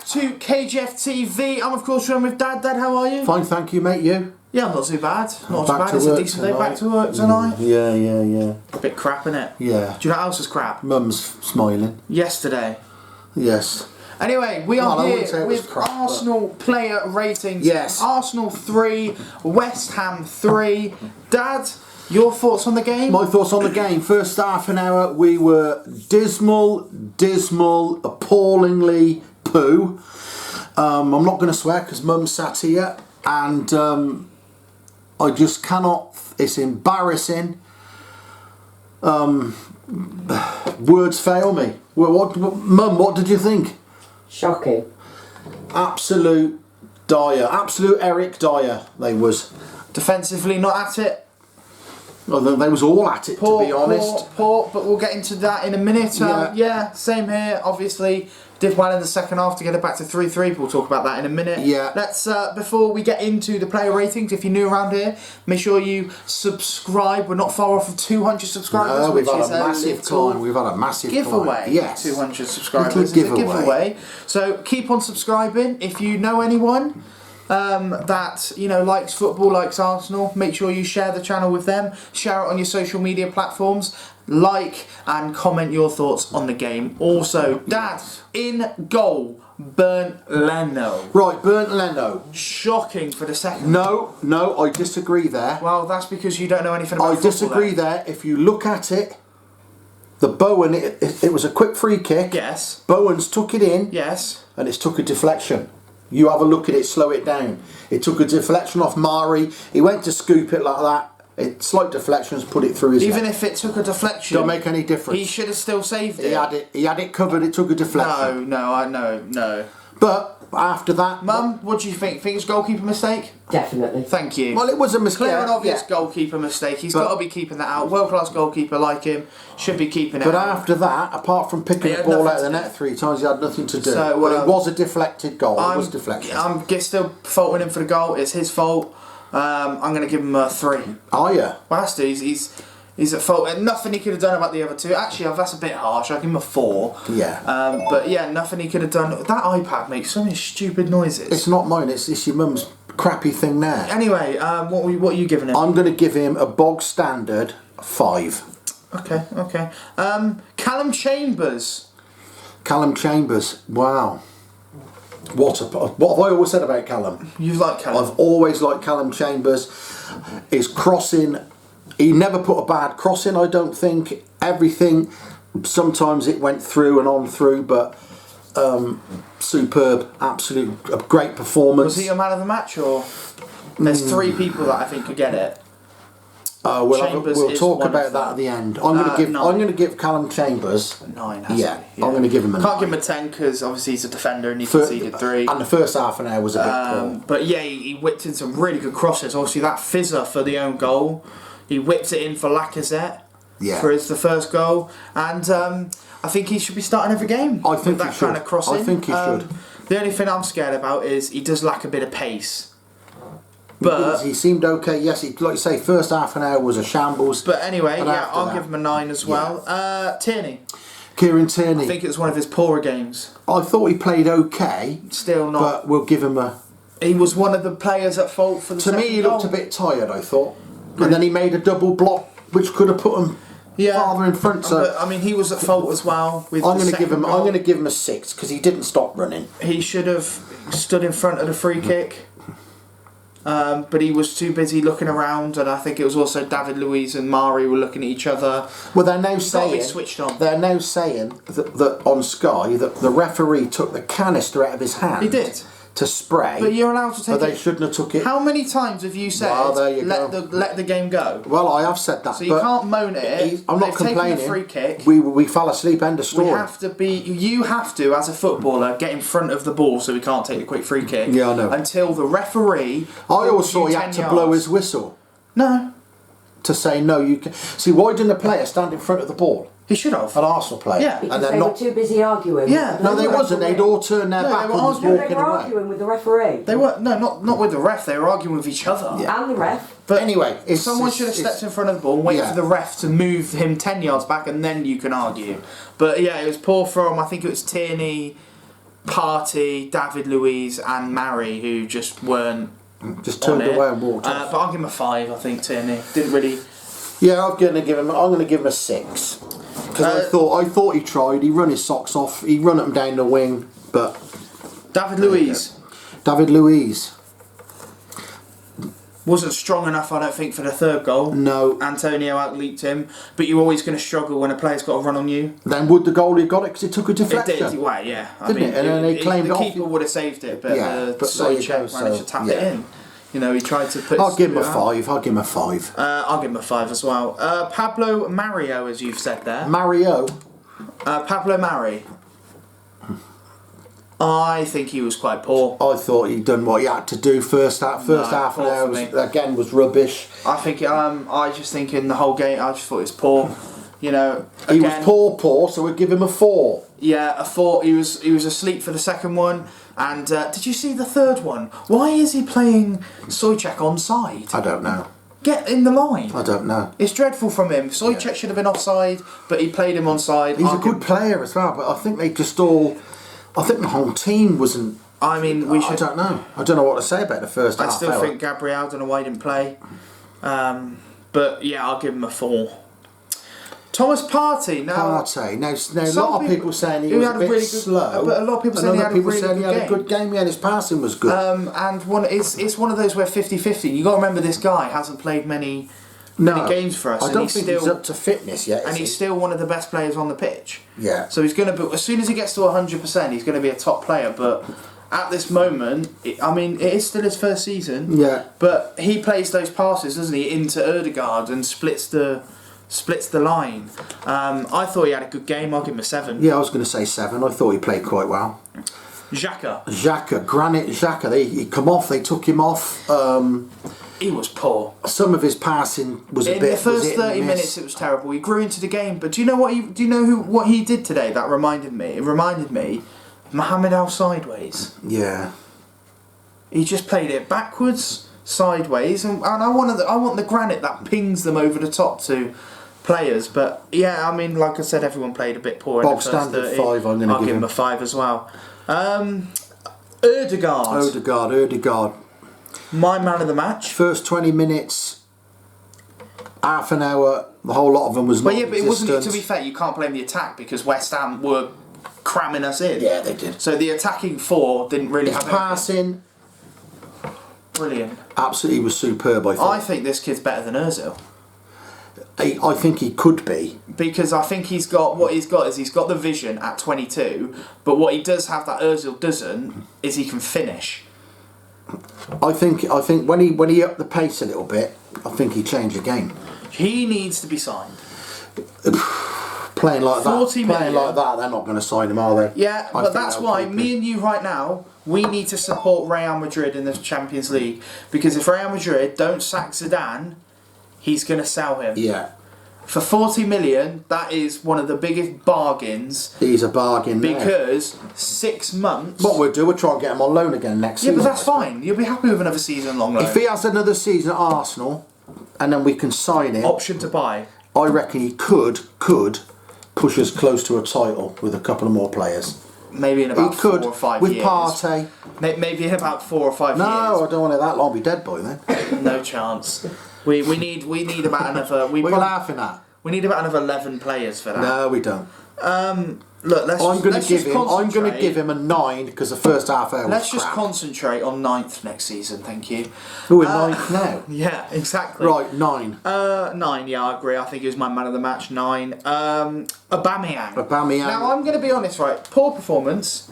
back to KGF TV. I'm of course joined with Dad. Dad, how are you? Fine, thank you, mate. You? Yeah, I'm not too bad. Not too Back bad. to It's a work decent day tonight. back to work tonight. Yeah. A bit crap, innit? Yeah. Do you know what else is crap? Mum's smiling. Yesterday. Yes. Anyway, we are Well, I wouldn't say here it was with crap, but- Arsenal player ratings. Yes. Arsenal 3, West Ham 3. Dad, your thoughts on the game? My thoughts on the game. First half an hour, we were dismal, appallingly poo. I'm not going to swear because Mum sat here, and I just cannot. It's embarrassing. Words fail me. Mum, what did you think? Shocking. Absolute dire. Absolute Eric Dyer, they was. Defensively, not at it. Well, they was all at it, to be honest. Poor, but we'll get into that in a minute. Yeah, same here. Obviously, did well in the second half to get it back to 3-3. We'll talk about that in a minute. Yeah. Let's before we get into the player ratings, if you're new around here, make sure you subscribe. We're not far off of 200 subscribers, No, we've which had is a massive little climb. We've had a massive giveaway. climb. Yes. 200 subscribers. Little It's a giveaway. So keep on subscribing. If you know anyone that likes football, likes Arsenal, make sure you share the channel with them. Share it on your social media platforms. Like and comment your thoughts on the game. Also, Dad, in goal, Bernd Leno. Right, Bernd Leno. Shocking for the second. No, I disagree there. Well, that's because you don't know anything about I football. disagree there. If you look at it, the Bowen, it was a quick free kick. Yes. Bowens took it in, Yes. and it's took a deflection. You have a look at it, slow it down. It took a deflection off Mari. He went to scoop it like that. Slight deflections, put it through his Even head. if it took a deflection, Don't make any difference. he should have still saved it. He had it covered. It took a deflection. No. But after that, Mum, what do you think? Think it's goalkeeper mistake? Definitely. Thank you. well, it was a mistake. Clear and obvious yeah. goalkeeper mistake. He's But- got to be keeping that out. World class goalkeeper like him should be keeping it But out. after that, apart from picking He the had ball nothing out of the to net 3 times, he had nothing to do. So, but it was a deflected goal. It was deflection. I'm still faulting him for the goal. It's his fault. I'm going to give him a 3. Oh yeah. Well, has to. He's at fault. And nothing he could have done about the other two. Actually, that's a bit harsh. I'll give him a 4. Yeah. But yeah, nothing he could have done. That iPad makes so many stupid noises. It's not mine. It's your mum's crappy thing there. Anyway, what are you giving him? I'm going to give him a bog standard 5. Okay. Callum Chambers. Callum Chambers. Wow. What have I always said about Callum? You like Callum? I've always liked Callum Chambers. His crossing, he never put a bad crossing, I don't think. Everything, sometimes it went through and on through, but superb, absolute, a great performance. Was he a man of the match, or there's 3 people that I think could get it? Chambers we'll is talk one about of that them. at the end. I'm going to give Callum Chambers 9. Has Yeah, to be, I'm going to give him a Can't 9. give him a 10 because obviously he's a defender and he Fir- conceded 3. And the first half an hour was a bit poor. But yeah, he whipped in some really good crosses. Obviously that fizzer for the own goal. He whipped it in for Lacazette for the first goal. And I think he should be starting every game I think with that he should. kind of crossing. I think he should. The only thing I'm scared about is he does lack a bit of pace. But He seemed okay. Yes, like you say, first half an hour was a shambles. anyway, But yeah, after I'll that- give him a 9 as well. Tierney. Kieran Tierney. I think it was one of his poorer games. I thought he played okay, Still not. but we'll give him a. He was one of the players at fault for the To me, second he looked goal. a bit tired. I thought, and then he made a double block, which could have put him farther in front. So But, I mean, he was at fault as well. With I'm the going to give second him. goal. I'm going to give him a 6 because he didn't stop running. He should have stood in front of the free kick, but he was too busy looking around, and I think it was also David Luiz and Mari were looking at each other. Well, they're now Got to be saying switched on. they're now saying that on Sky that the referee took the canister out of his hand. He did. To spray. But you're allowed to take But they it. shouldn't have took it. How many times have you said Well, there you let go. the game go? Well, I have said that. So you but can't moan at it. I'm not They've taken complaining. a free kick. We fell asleep. End of We story. have to be. You have to, as a footballer, get in front of the ball so we can't take the quick free kick. Yeah, I know. Until the referee. I always brings thought you he had 10 to blow yards. his whistle No, to say no. You can see why didn't the player stand in front of the ball? he should have. An Arsenal player. Yeah. Because And then they not. were too busy arguing. Yeah. with No, they the wasn't. referee. They'd all turned their No, back they and were was arguing. They walking were away. arguing with the referee They were not with the ref. They were arguing with each other. Yeah. and the ref. But anyway, Someone should have stepped in front of the ball and waited Yeah. for the ref to move him 10 yards back, and then you can argue. But yeah, it was poor from, I think it was Tierney, Partey, David Luiz, and Mari, who just weren't. Just turned on it. away and walked off. But I'll give him a 5. I think Tierney didn't really. Yeah, I'm going to give him a 6 because I thought he tried. He run his socks off. He run them down the wing, but David Luiz David Luiz. wasn't strong enough, I don't think, for the third goal. No. Antonio outleaped him, but you're always going to struggle when a player's got to run on you. Then would the goalie got it because it took a It deflection? did, well, yeah. I Didn't mean, it? And then they claimed the it off. keeper would have saved it, but Yeah, but there you go, Souček managed to so, tap yeah. it in. You know, he tried to put. I'll give him a it out. 5. I'll give him a 5. I'll give him a 5 as well. Pablo Mario, as you've said there. Mario. Pablo Mari. I think he was quite poor. I thought he'd done what he had to do first half. First half an poor hour for me. was rubbish. I think. I just think in the whole game, I just thought it was poor. You know, He again, was poor, so we'd give him a 4. Yeah, a 4. He was asleep for the second one. And did you see the third one? Why is he playing Souček onside? I don't know. Get in the line. I don't know. It's dreadful from him. Souček should have been offside, but he played him onside. He's a good player as well, but I think they just all. I think the whole team wasn't. I mean, we I should. don't know. I don't know what to say about the first I half still hour. think Gabriel, don't know why he didn't play. But yeah, I'll give him a 4. Thomas Partey. Now, Partey. Now a some lot of people saying he was a bit slow. But a lot of people saying he had a really good game. Yeah, his passing was good. And it's one of those where 50-50. You got to remember this guy hasn't played many games for us. I and don't he's think still, he's up to fitness yet. and is he's he? still one of the best players on the pitch. Yeah. So he's going to be, as soon as he gets to 100%, he's going to be a top player. But at this moment, it is still his first season. Yeah. But he plays those passes, doesn't he, into Ødegaard and splits the line. I thought he had a good game. I'll give him a 7. Yeah, I was going to say 7. I thought he played quite well. Xhaka. Granit Xhaka. He come off. They took him off. He was poor. Some of his passing was a In bit. the first was hit 30 and miss. minutes, it was terrible. He grew into the game. But do you know what he did today? That reminded me. It reminded me, Mohamed Al Sideways. Yeah. He just played it backwards, sideways, and I want the granite that pings them over the top to players. But yeah, I mean, like I said, everyone played a bit poor in the Bog first standard 30. 5. I'm going to I'll give give him him a 5 as well. Ødegaard, Ødegaard. my man of the match. First 20 minutes, half an hour, the whole lot of them was But yeah, but it wasn't. non-existent. To be fair, you can't blame the attack because West Ham were cramming us in. Yeah, they did. So the attacking 4 didn't really His have passing brilliant. absolutely was superb, I thought. I think this kid's better than Ozil. I think he could be. Because I think he's got the vision at 22, but what he does have that Ozil doesn't is he can finish. I think when he upped the pace a little bit, I think he changed the game. He needs to be signed. Playing like 40 that, playing million. like that, they're not going to sign him, are they? Yeah, I but think that's they'll why keep him. me and you right now, we need to support Real Madrid in the Champions League. Because if Real Madrid don't sack Zidane, he's going to sell him. Yeah, For 40 million, that is one of the biggest bargains. he's a bargain there. Because 6 months... What we'll do, we'll try and get him on loan again next Yeah, season. but that's fine. You'll be happy with another season long loan. If he has another season at Arsenal, and then we can sign him, Option to buy. I reckon he could push us close to a title with a couple of more players. Maybe in He about could 4 or 5 with years. Partey. Maybe in about 4 or 5 No, years. I don't want it that long. Be dead boy then. No chance. We need about another. What are you laughing at? We need about another 11 players for that. No, we don't. Look, I'm going to give him a 9 because the first half hour was Let's just crap. concentrate on 9th next season. Thank you. We're 9th now. Yeah, exactly. Right, 9. 9. Yeah, I agree. I think he was my man of the match. 9. Aubameyang. Now I'm going to be honest. Right, poor performance.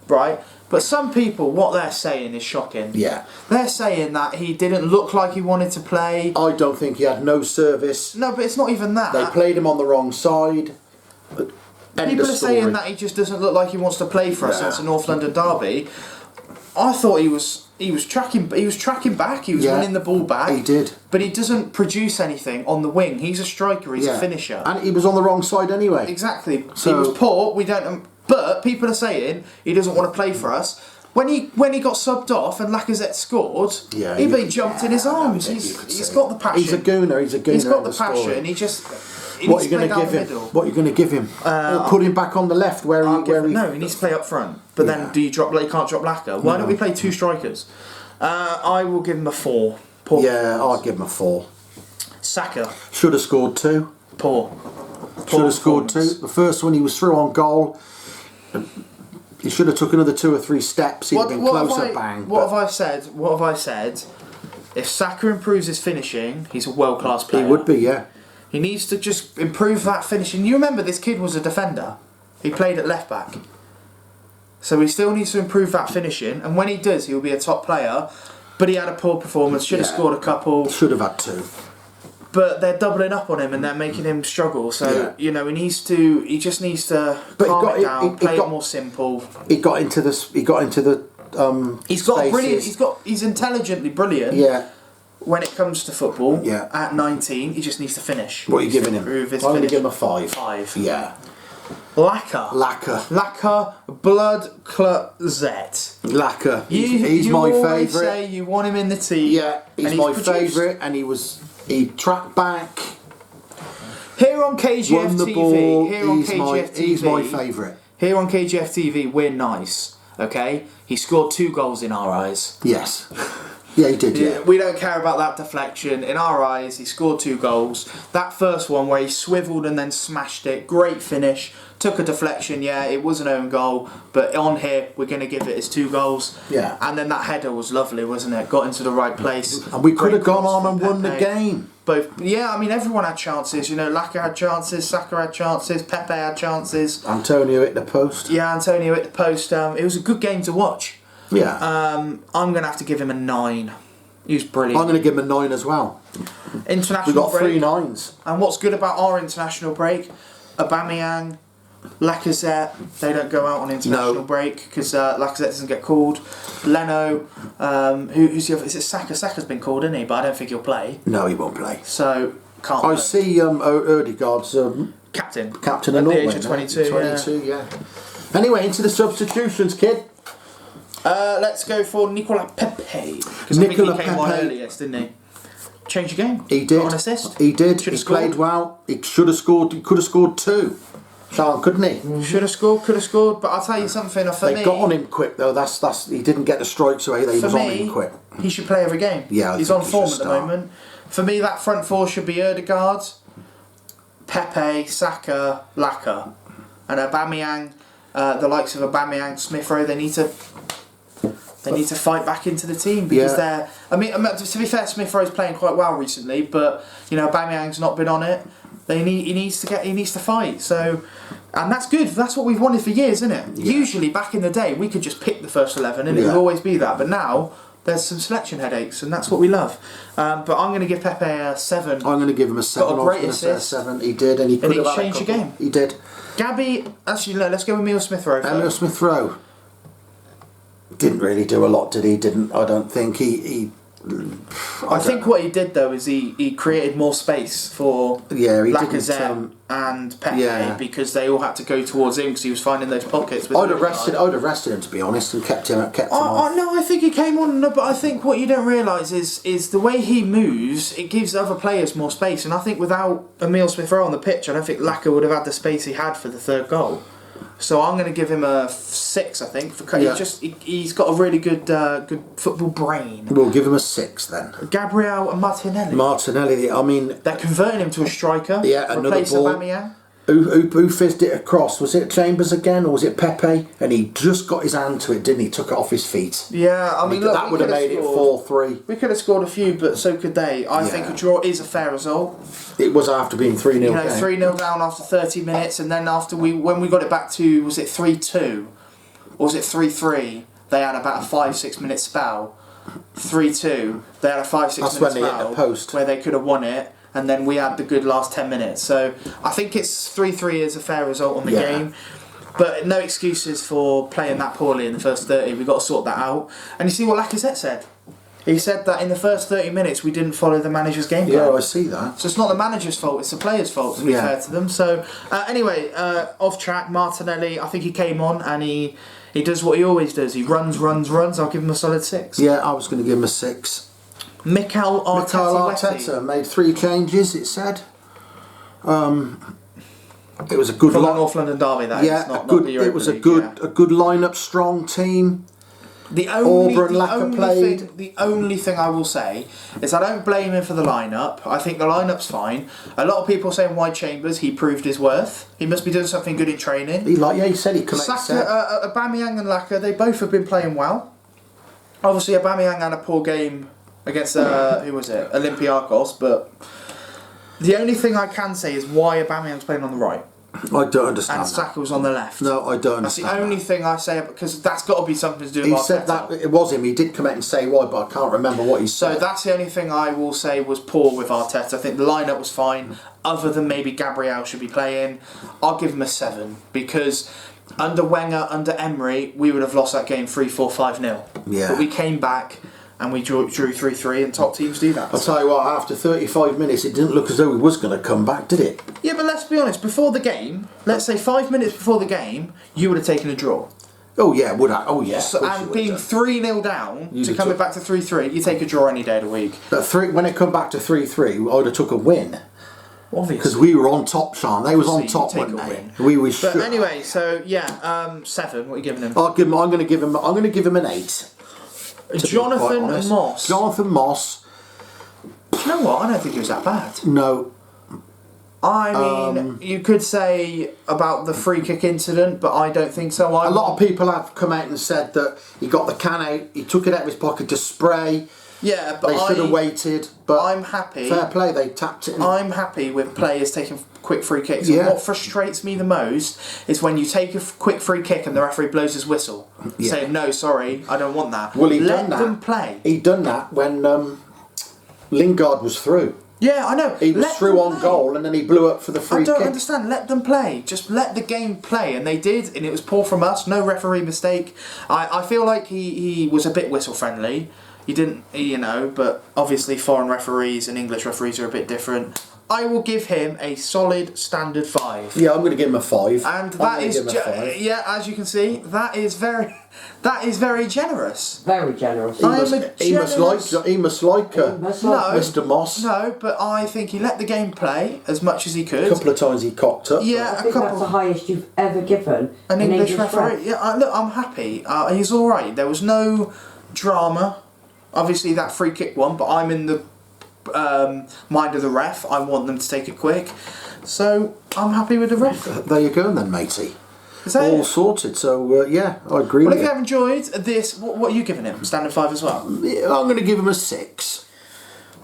Right. But some people, what they're saying is shocking. Yeah. They're saying that he didn't look like he wanted to play. I don't think he had no service. No, but it's not even that. They played him on the wrong side. End People of are story. saying that he just doesn't look like he wants to play for us. Yeah. It's a North London derby. I thought he was tracking back. He was Yeah. winning the ball back. He did. But he doesn't produce anything on the wing. He's a striker. He's a finisher. And he was on the wrong side anyway. Exactly. So- he was poor. We don't. But people are saying he doesn't want to play for us. When he got subbed off and Lacazette scored, Yeah, he you- jumped in his arms. you He's could he's say. got the passion. He's a gooner. He's a gooner. He's got in the story. passion. he What are needs you to play going to down give the him? middle. What are you going to give him? Or put him back on the left where he. No, he needs to play up front. But Yeah. then, do you drop? You can't drop Laka. Why don't we play two strikers? I will give him a 4. Poor. Yeah, I'll give him a 4. Saka. Should have scored 2. Poor. Should have scored 2. The first one he was through on goal. He should have took another 2 or 3 steps. He'd have been closer. Bang. What have I said? What have I said? If Saka improves his finishing, he's a world-class player. He would be, yeah. He needs to just improve that finishing. You remember this kid was a defender. He played at left back. So he still needs to improve that finishing, and when he does, he'll be a top player. But he had a poor performance. Should have Yeah. scored a couple. Should have had 2. But they're doubling up on him and they're making him struggle. So Yeah. you know he just needs to But calm it he down, play got- it more simple. He got into the. He's got spaces. brilliant. He's intelligently brilliant. Yeah. When it comes to football, Yeah. at 19, he just needs to finish. What are you giving him? Improve his I'm going to finish. give him a 5. 5. Yeah. Laka. Lacquer. Blood Closet. Lacquer. You, He's you my always favourite. say you want him in the team. Yeah, he's and my produced. favourite, and he tracked back, Here on KGF won the TV. ball. Here on KGF TV. He's my favourite. Here on KGF TV, we're nice. Okay, he scored 2 goals in our eyes. Yes. Yeah, he did. Yeah. We don't care about that deflection. In our eyes, he scored 2 goals. That first one where he swiveled and then smashed it, great finish. Took a deflection, yeah, it was an own goal, but on here we're going to give it as 2 goals. Yeah. And then that header was lovely, wasn't it? Got into the right place. And we could have Great gone cross on and from won the Pepe. game. Both, yeah, I mean everyone had chances. You know, Laka had chances, Saka had chances, Pepe had chances. Antonio hit the post. Yeah, Antonio hit the post. It was a good game to watch. Yeah. I'm going to have to give him a 9. He was brilliant. I'm going to give him a 9 as well. International We got break. 3 9s. And what's good about our international break, Aubameyang, Lacazette, they don't go out on international No. break because Lacazette doesn't get called. Leno, who's the other? Is it Saka? Saka's been called, isn't he? But I don't think he'll play. No, he won't play. So can't. I play. see Odegaard's Captain. captain at and the all. age of 22. 22, yeah. Anyway, into the substitutions, kid. Let's go for Nicola Pepe because Nicola I think he came on Pepe. earlier, didn't he? Change the game. He did. Got an assist. He did. Should He have scored. played well. He should have scored. He could have scored 2. Sean, couldn't he? Should have scored. Could have scored. But I'll tell you something. For They me, got on him quick though. That's he didn't get the strikes away. He For was on me, him quick. he should play every game. Yeah, I he's think on he form at should the start. moment. For me, that front 4 should be Odegaard, Pepe, Saka, Laka, and Aubameyang. The likes of Aubameyang, Smith Rowe. They need to fight back into the team because Yeah. they're. I mean, to be fair, Smith Rowe's playing quite well recently, but you know, Aubameyang's not been on it. He needs to fight. So. And that's good. That's what we've wanted for years, isn't it? Yeah. Usually, back in the day, we could just pick the first 11 and it would Yeah. always be that. But now, there's some selection headaches, and that's what we love. But I'm going to give Pepe a 7. I'm going to give him a 7. Got a I was great going to say a assist. 7. He did, and he could he have had a changed the couple. game. He did. Gabby, actually, no, let's go with Emile Smith Rowe. Emile Smith Rowe didn't really do a lot, did he? Didn't. I don't think he I think what he did though is he created more space for Yeah, he didn't, Lacazette and Pepe yeah. because they all had to go towards him because he was finding those pockets. With I'd have Odegaard. rested him to be honest and kept him off. No, I think he came on, but I think what you don't realise is the way he moves, it gives other players more space. And I think without Emile Smith Rowe on the pitch, I don't think Laka would have had the space he had for the 3rd goal. So I'm going to give him a 6, I think. Yeah. He's got a really good football brain. We'll give him a 6 then. Gabriel Martinelli. Martinelli, I mean, They're converting him to a striker. Yeah, another replace ball. Aubameyang. who fizzed it across? Was it Chambers again or was it Pepe? And he just got his hand to it, didn't he? Took it off his feet. Yeah, I mean, look, that we would have could made it scored- 4-3. We could have scored a few, but so could they. I think a draw is a fair result. It was after being 3-0 You know, down. 3-0 down after 30 minutes, and then when we got it back to, was it 3-2? Or was it 3-3? They had about a 5-6 minute spell. 3-2, they had a 5-6 That's minute when they hit spell the post. where they could have won it, and then we had the good last 10 minutes. So I think it's 3-3 is a fair result on the Yeah. game. But no excuses for playing that poorly in the first 30. We've got to sort that out. And you see what Lacazette said? He said that in the first 30 minutes we didn't follow the manager's game plan. Yeah, I see that. So it's not the manager's fault, it's the players' fault, to be Yeah. fair to them. So anyway, off track, Martinelli, I think he came on and he does what he always does. He runs. I'll give him a solid 6. Yeah, I was going to give him a 6. Mikel Mikel Arteta. Arteta made 3 changes, it said. It was a good From the line. North London derby, that Yeah, is, not good. the It Europa was a League, good, yeah. a good lineup, strong team. The only, Auburn Lacquer played. the only thing I will say is I don't blame him for the lineup. I think the lineup's fine. A lot of people saying why Chambers. He proved his worth. He must be doing something good in training. He said he connected. Saka, Aubameyang and Lacquer, they both have been playing well. Obviously, Aubameyang had a poor game against who was it? Olympiacos. But the only thing I can say is why Aubameyang's playing on the right I don't understand. and Saka was on the left. No, I don't That's the understand. only thing I say, because that's got to be something to do with He Arteta. said that it was him. He did come out and say why, but I can't remember what he So said. that's the only thing I will say was poor with Arteta. I think the lineup was fine, other than maybe Gabriel should be playing. I'll give him a 7 because under Wenger, under Emery, we would have lost that game 3-4, 5-0. Yeah. But we came back and we drew 3-3, and top teams do that. I'll tell you what. After 35 minutes, it didn't look as though he was going to come back, did it? Yeah, but let's be honest. Before the game, let's say 5 minutes before the game, you would have taken a draw. Oh yeah, would I? Oh yeah. So, of course you and would being have. 3-0 down You'd to have coming took- back to 3-3, you take a draw any day of the week. But when it come back to 3-3, I would have took a win Obviously. because we were on top, Sean. They was on Obviously, you top, take weren't a they? win. We was. But sure. anyway, so yeah, 7. What are you giving him? I'm going to give him. I'm going to give him an 8. to be quite Jonathan honest. Moss. Jonathan Moss. You know what? I don't think he was that bad. No. I mean, you could say about the free kick incident, but I don't think so. A lot of people have come out and said that he got the can out. He took it out of his pocket to spray. Yeah, but They should have waited. But I'm happy. fair play. They tapped it. In. I'm happy with players taking quick free kicks. Yeah. And what frustrates me the most is when you take a quick free kick and the referee blows his whistle, Yeah. saying, "No, sorry, I don't want that." Well, he Let done that. them play. He done that when Lingard was through. Yeah, I know. He was Let through them on play. goal and then he blew up for the free I don't kick. understand. Let them play. Just let the game play, and they did, and it was poor from us. No referee mistake. I feel like he was a bit whistle friendly. He didn't, but obviously foreign referees and English referees are a bit different. I will give him a solid standard 5. Yeah, I'm going to give him a 5. And I'm that gonna is, give him a 5. yeah, as you can see, that is very generous. Very generous. He I am must, a he must generous- like. He must like Must like- Mr. Moss. No, but I think he let the game play as much as he A could. couple of times he cocked up. Yeah, I a think that's the couple. highest you've ever given An English referee. ref. Yeah, look, I'm happy. He's all right. There was no drama. Obviously, that free kick one, but I'm in the mind of the ref. I want them to take it quick, so I'm happy with the ref. There you go, then, matey. Is that All it? sorted. So yeah, I agree Well, if with you you. have enjoyed this, what are you giving him? Standard 5 as well. Yeah, I'm going to give him a 6.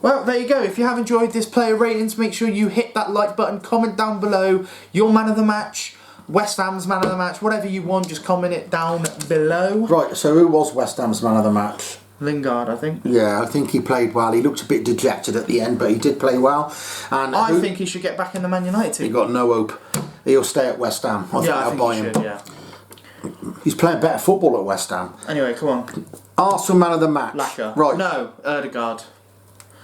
Well, there you go. If you have enjoyed this player ratings, make sure you hit that like button, comment down below your man of the match, West Ham's man of the match, whatever you want, just comment it down below. Right. So who was West Ham's man of the match? Lingard, I think. Yeah, I think he played well. He looked a bit dejected at the end, but he did play well. And I think he should get back in the Man United he team. got no hope. He'll stay at West Ham. I think Yeah, I they'll think buy he him. should, yeah. He's playing better football at West Ham. Anyway, come on. Arsenal man of the match. Lacquer. Right. No, Erdegaard.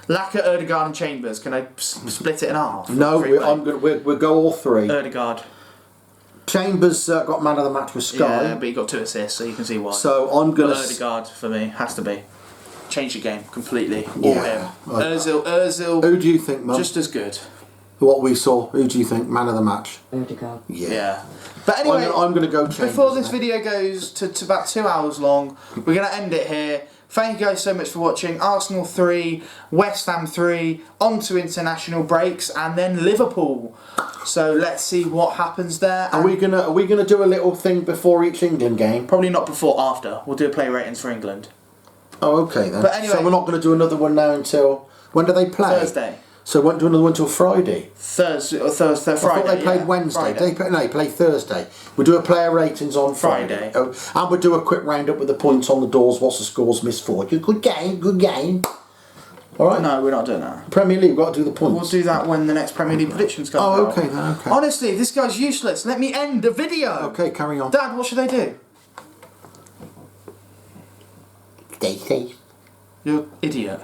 Lacquer, Erdegaard and Chambers. Can I split it in half? No, Three we'll go all 3. Erdegaard. Chambers got man of the match with Sky. Yeah, but he got 2 assists, so you can see why. So I'm going But to... Erdegaard, for me, has to be. Change the game completely. All Yeah. him. Ozil, Who do you think, Mum? just as good. What we saw, who do you think man of the match? Odegaard. Yeah. But anyway, I'm going to go Chambers. before this then. video goes to about 2 hours long, we're going to end it here. Thank you guys so much for watching. Arsenal 3, West Ham 3, on to international breaks, and then Liverpool. So let's see what happens there. Are we gonna do a little thing before each England game? Probably not before, after. We'll do a play ratings for England. Oh, okay then. But anyway- So we're not going to do another one now until when do they play? Thursday. So we won't do another one until Friday. Thursday, Friday. I thought they played yeah. Wednesday. Friday. They play Thursday. We'll do a player ratings on Friday. Friday. Oh, and we'll do a quick roundup with the points on the doors. What's the scores missed for? Good game. Good game. All right. No, we're not doing that. Premier League. We've got to do the points. We'll do that when the next Premier League predictions come Oh, out. okay then. Okay. Honestly, this guy's useless. Let me end the video. Okay, carry on. Dad, what should I do? Stay safe. You're an idiot.